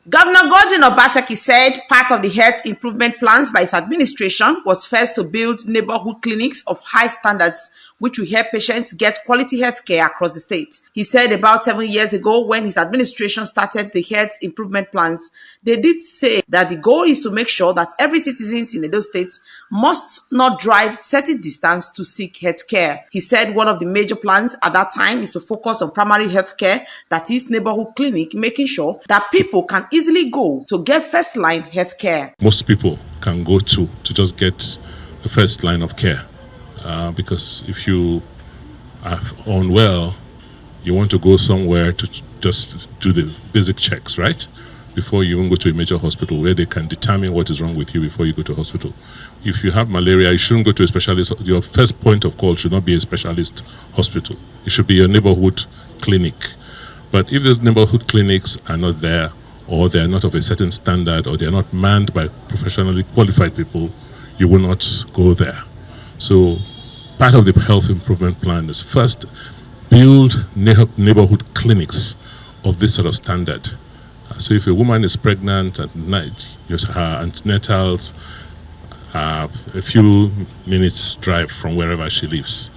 Governor Obaseki said part of the health improvement plans by his administration was first to build neighborhood clinics of high standards, which will help patients get quality health care across the state. He said about 7 years ago, when his administration started the health improvement plans, they did say that the goal is to make sure that every citizen in Edo State must not drive certain distance to seek health care. He said one of the major plans at that time is to focus on primary health care, that is neighborhood clinic, making sure that people can easily go to get first line health care. Most people can go to just get the first line of care because if you are unwell, you want to go somewhere to just do the basic checks, right? Before you even go to a major hospital where they can determine what is wrong with you before you go to hospital. If you have malaria, you shouldn't go to a specialist. Your first point of call should not be a specialist hospital. It should be your neighborhood clinic. But if those neighborhood clinics are not there, or they are not of a certain standard, or they are not manned by professionally qualified people, you will not go there. So part of the health improvement plan is first build neighborhood clinics of this sort of standard. So if a woman is pregnant at night, her antenatals a few minutes drive from wherever she lives.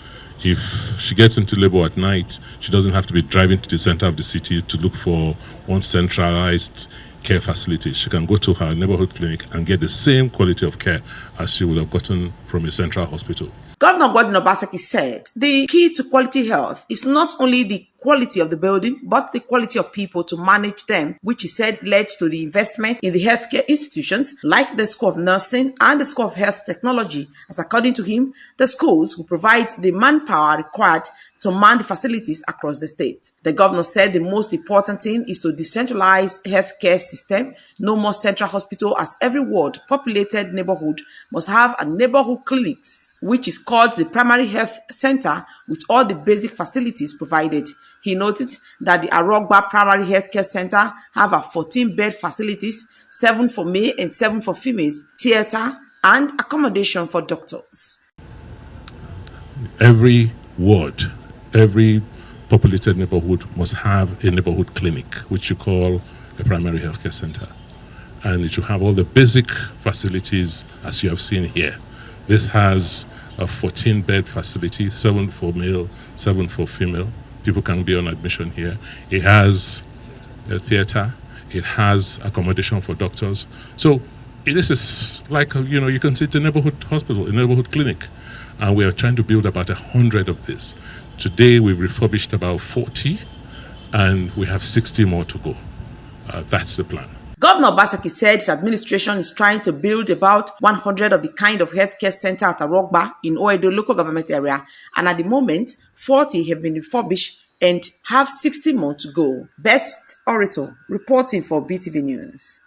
If she gets into labor at night, she doesn't have to be driving to the center of the city to look for one centralized care facility. She can go to her neighborhood clinic and get the same quality of care as she would have gotten from a central hospital. Governor Obaseki said the key to quality health is not only the quality of the building, but the quality of people to manage them, which he said led to the investment in the healthcare institutions like the School of Nursing and the School of Health Technology, as according to him, the schools will provide the manpower required to man the facilities across the state. The governor said the most important thing is to decentralize healthcare system, no more central hospital, as every ward populated neighborhood must have a neighborhood clinics, which is called the primary health center, with all the basic facilities provided. He noted that the Arogba Primary Healthcare Center have a 14-bed facilities, 7 for male and 7 for females, theater, and accommodation for doctors. Every ward, every populated neighborhood must have a neighborhood clinic, which you call a primary healthcare center. And it should have all the basic facilities as you have seen here. This has a 14-bed facility, 7 for male, 7 for female. People can be on admission here. It has a theater. It has accommodation for doctors. So this is like, you can see it's a neighborhood hospital, a neighborhood clinic. And we are trying to build about 100 of this. Today, we've refurbished about 40, and we have 60 more to go. That's the plan. Governor Obaseki said his administration is trying to build about 100 of the kind of healthcare center at Arogba in Oedo local government area, and at the moment, 40 have been refurbished and have 60 more to go. Best Orator, reporting for BTV News.